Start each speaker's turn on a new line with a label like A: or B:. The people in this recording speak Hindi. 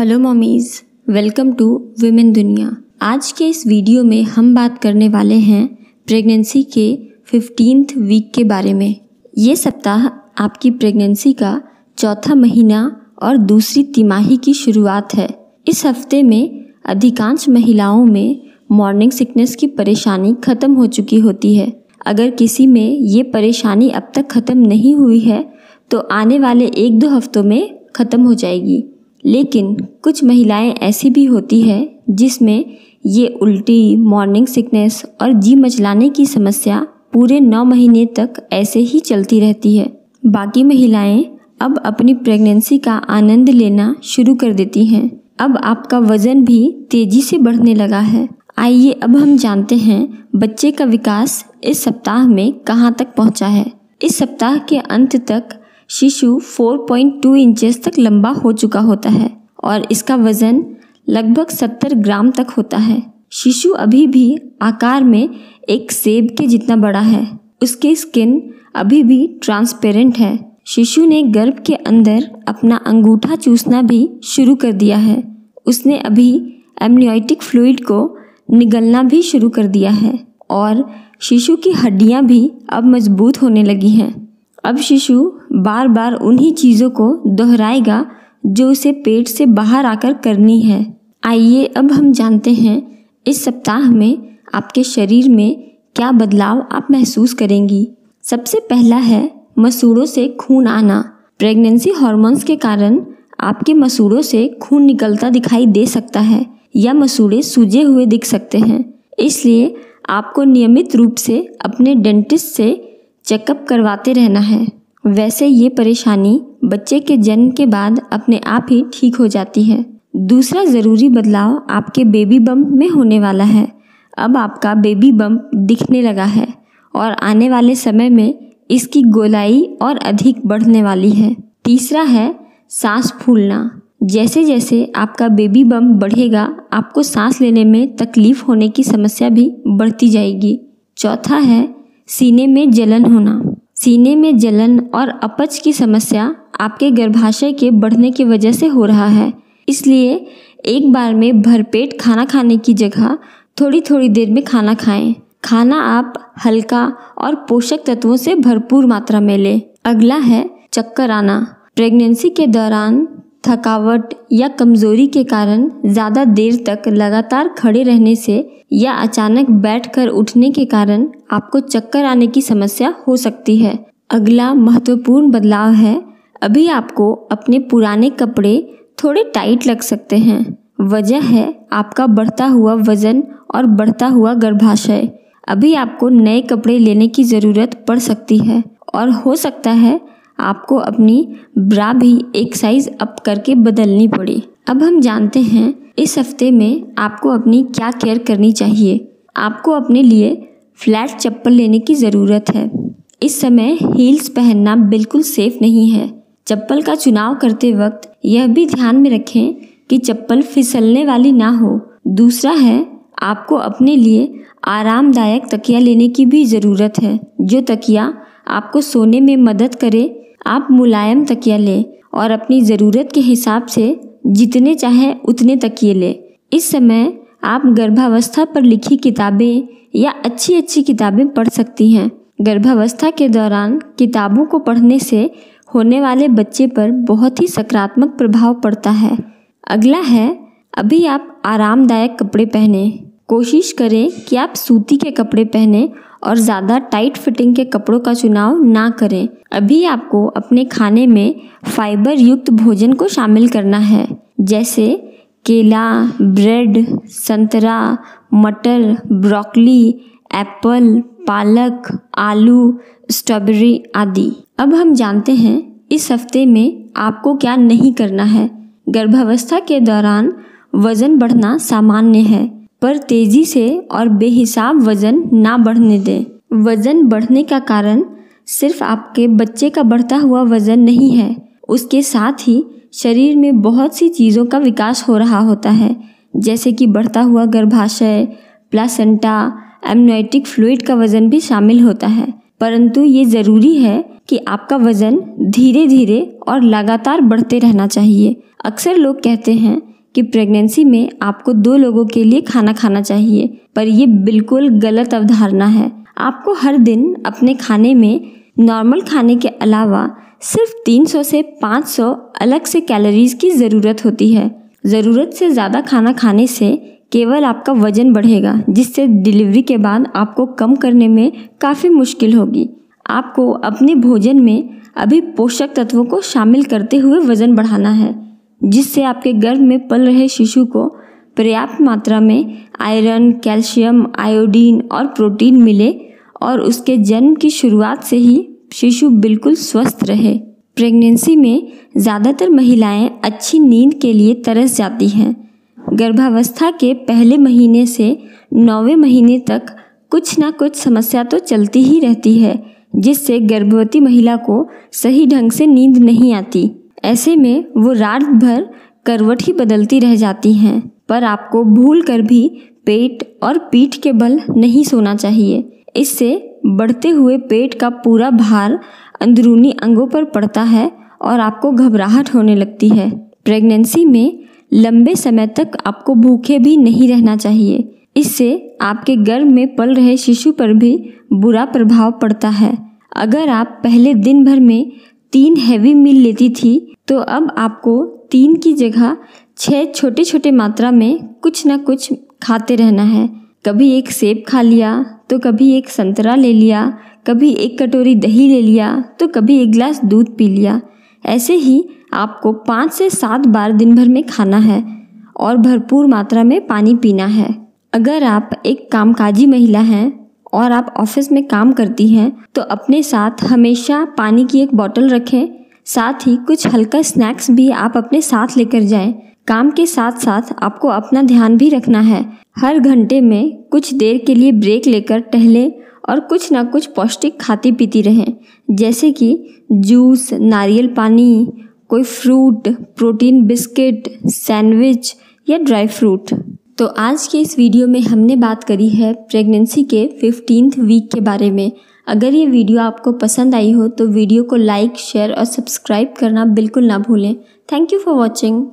A: Hello mommies, welcome to women दुनिया। आज के इस वीडियो में हम बात करने वाले हैं प्रेगनेंसी के 15th वीक के बारे में। ये सप्ताह आपकी प्रेगनेंसी का चौथा महीना और दूसरी तिमाही की शुरुआत है। इस हफ्ते में अधिकांश महिलाओं में मॉर्निंग सिकनेस की परेशानी ख़त्म हो चुकी होती है। अगर किसी में ये परेशानी अब तक ख़त्म नहीं हुई है तो आने वाले 1-2 हफ्तों में ख़त्म हो जाएगी। लेकिन कुछ महिलाएं ऐसी भी होती है जिसमें ये उल्टी, मॉर्निंग सिकनेस और जी मचलाने की समस्या पूरे 9 महीने तक ऐसे ही चलती रहती है। बाकी महिलाएं अब अपनी प्रेगनेंसी का आनंद लेना शुरू कर देती हैं। अब आपका वज़न भी तेज़ी से बढ़ने लगा है। आइए अब हम जानते हैं बच्चे का विकास इस सप्ताह में कहाँ तक पहुँचा है। इस सप्ताह के अंत तक शिशु 4.2 इंचेस तक लंबा हो चुका होता है और इसका वज़न लगभग 70 ग्राम तक होता है। शिशु अभी भी आकार में एक सेब के जितना बड़ा है। उसकी स्किन अभी भी ट्रांसपेरेंट है। शिशु ने गर्भ के अंदर अपना अंगूठा चूसना भी शुरू कर दिया है। उसने अभी एमनियोटिक फ्लूइड को निगलना भी शुरू कर दिया है और शिशु की हड्डियां भी अब मजबूत होने लगी हैं। अब शिशु बार बार उन्हीं चीज़ों को दोहराएगा जो उसे पेट से बाहर आकर करनी है। आइए अब हम जानते हैं इस सप्ताह में आपके शरीर में क्या बदलाव आप महसूस करेंगी। सबसे पहला है मसूड़ों से खून आना। प्रेगनेंसी हार्मोन्स के कारण आपके मसूड़ों से खून निकलता दिखाई दे सकता है या मसूड़े सूजे हुए दिख सकते हैं। इसलिए आपको नियमित रूप से अपने डेंटिस्ट से चेकअप करवाते रहना है। वैसे ये परेशानी बच्चे के जन्म के बाद अपने आप ही ठीक हो जाती है। दूसरा ज़रूरी बदलाव आपके बेबी बम्प में होने वाला है। अब आपका बेबी बम्प दिखने लगा है और आने वाले समय में इसकी गोलाई और अधिक बढ़ने वाली है। तीसरा है सांस फूलना। जैसे जैसे आपका बेबी बम्प बढ़ेगा आपको सांस लेने में तकलीफ़ होने की समस्या भी बढ़ती जाएगी। चौथा है सीने में जलन होना। सीने में जलन और अपच की समस्या आपके गर्भाशय के बढ़ने की वजह से हो रहा है। इसलिए एक बार में भरपेट खाना खाने की जगह थोड़ी थोड़ी देर में खाना खाएं। खाना आप हल्का और पोषक तत्वों से भरपूर मात्रा में लें। अगला है चक्कर आना। प्रेगनेंसी के दौरान थकावट या कमज़ोरी के कारण ज़्यादा देर तक लगातार खड़े रहने से या अचानक बैठकर उठने के कारण आपको चक्कर आने की समस्या हो सकती है। अगला महत्वपूर्ण बदलाव है अभी आपको अपने पुराने कपड़े थोड़े टाइट लग सकते हैं। वजह है आपका बढ़ता हुआ वज़न और बढ़ता हुआ गर्भाशय। अभी आपको नए कपड़े लेने की ज़रूरत पड़ सकती है और हो सकता है आपको अपनी ब्रा भी एक साइज़ अप करके बदलनी पड़े। अब हम जानते हैं इस हफ्ते में आपको अपनी क्या केयर करनी चाहिए। आपको अपने लिए फ्लैट चप्पल लेने की ज़रूरत है। इस समय हील्स पहनना बिल्कुल सेफ नहीं है। चप्पल का चुनाव करते वक्त यह भी ध्यान में रखें कि चप्पल फिसलने वाली ना हो। दूसरा है आपको अपने लिए आरामदायक तकिया लेने की भी ज़रूरत है। जो तकिया आपको सोने में मदद करे। आप मुलायम तकिया लें और अपनी ज़रूरत के हिसाब से जितने चाहें उतने तकिए लें। इस समय आप गर्भावस्था पर लिखी किताबें या अच्छी किताबें पढ़ सकती हैं। गर्भावस्था के दौरान किताबों को पढ़ने से होने वाले बच्चे पर बहुत ही सकारात्मक प्रभाव पड़ता है। अगला है अभी आप आरामदायक कपड़े पहनें। कोशिश करें कि आप सूती के कपड़े पहनें और ज़्यादा टाइट फिटिंग के कपड़ों का चुनाव ना करें। अभी आपको अपने खाने में फाइबर युक्त भोजन को शामिल करना है, जैसे केला, ब्रेड, संतरा, मटर, ब्रोकली, एप्पल, पालक, आलू, स्ट्रॉबेरी आदि। अब हम जानते हैं इस हफ्ते में आपको क्या नहीं करना है। गर्भावस्था के दौरान वज़न बढ़ना सामान्य है, पर तेज़ी से और बेहिसाब वज़न ना बढ़ने दें। वज़न बढ़ने का कारण सिर्फ आपके बच्चे का बढ़ता हुआ वज़न नहीं है, उसके साथ ही शरीर में बहुत सी चीज़ों का विकास हो रहा होता है, जैसे कि बढ़ता हुआ गर्भाशय, प्लासेंटा, एमनियोटिक फ्लूइड का वज़न भी शामिल होता है। परंतु ये ज़रूरी है कि आपका वज़न धीरे धीरे और लगातार बढ़ते रहना चाहिए। अक्सर लोग कहते हैं कि प्रेगनेंसी में आपको 2 लोगों के लिए खाना खाना चाहिए, पर ये बिल्कुल गलत अवधारणा है। आपको हर दिन अपने खाने में नॉर्मल खाने के अलावा सिर्फ 300 से 500 अलग से कैलोरीज की ज़रूरत होती है। ज़रूरत से ज़्यादा खाना खाने से केवल आपका वज़न बढ़ेगा, जिससे डिलीवरी के बाद आपको कम करने में काफ़ी मुश्किल होगी। आपको अपने भोजन में अभी पोषक तत्वों को शामिल करते हुए वज़न बढ़ाना है, जिससे आपके गर्भ में पल रहे शिशु को पर्याप्त मात्रा में आयरन, कैल्शियम, आयोडीन और प्रोटीन मिले और उसके जन्म की शुरुआत से ही शिशु बिल्कुल स्वस्थ रहे। प्रेगनेंसी में ज़्यादातर महिलाएं अच्छी नींद के लिए तरस जाती हैं। गर्भावस्था के पहले महीने से 9वें महीने तक कुछ ना कुछ समस्या तो चलती ही रहती है, जिससे गर्भवती महिला को सही ढंग से नींद नहीं आती। ऐसे में वो रात भर करवट ही बदलती रह जाती हैं। पर आपको भूल कर भी पेट और पीठ के बल नहीं सोना चाहिए। इससे बढ़ते हुए पेट का पूरा भार अंदरूनी अंगों पर पड़ता है और आपको घबराहट होने लगती है। प्रेगनेंसी में लंबे समय तक आपको भूखे भी नहीं रहना चाहिए। इससे आपके गर्भ में पल रहे शिशु पर भी बुरा प्रभाव पड़ता है। अगर आप पहले दिन भर में 3 हैवी मील लेती थी, तो अब आपको 3 की जगह 6 छोटे छोटे मात्रा में कुछ ना कुछ खाते रहना है। कभी एक सेब खा लिया, तो कभी एक संतरा ले लिया, कभी एक कटोरी दही ले लिया, तो कभी एक गिलास दूध पी लिया। ऐसे ही आपको 5 से 7 बार दिन भर में खाना है और भरपूर मात्रा में पानी पीना है। अगर आप एक कामकाजी महिला हैं और आप ऑफिस में काम करती हैं, तो अपने साथ हमेशा पानी की एक बोतल रखें। साथ ही कुछ हल्का स्नैक्स भी आप अपने साथ लेकर जाएं। काम के साथ साथ आपको अपना ध्यान भी रखना है। हर घंटे में कुछ देर के लिए ब्रेक लेकर टहलें और कुछ ना कुछ पौष्टिक खाती पीती रहें, जैसे कि जूस, नारियल पानी, कोई फ्रूट, प्रोटीन बिस्किट, सैंडविच या ड्राई फ्रूट। तो आज के इस वीडियो में हमने बात करी है प्रेगनेंसी के 15th वीक के बारे में। अगर ये वीडियो आपको पसंद आई हो तो वीडियो को लाइक, शेयर और सब्सक्राइब करना बिल्कुल ना भूलें। Thank you for watching.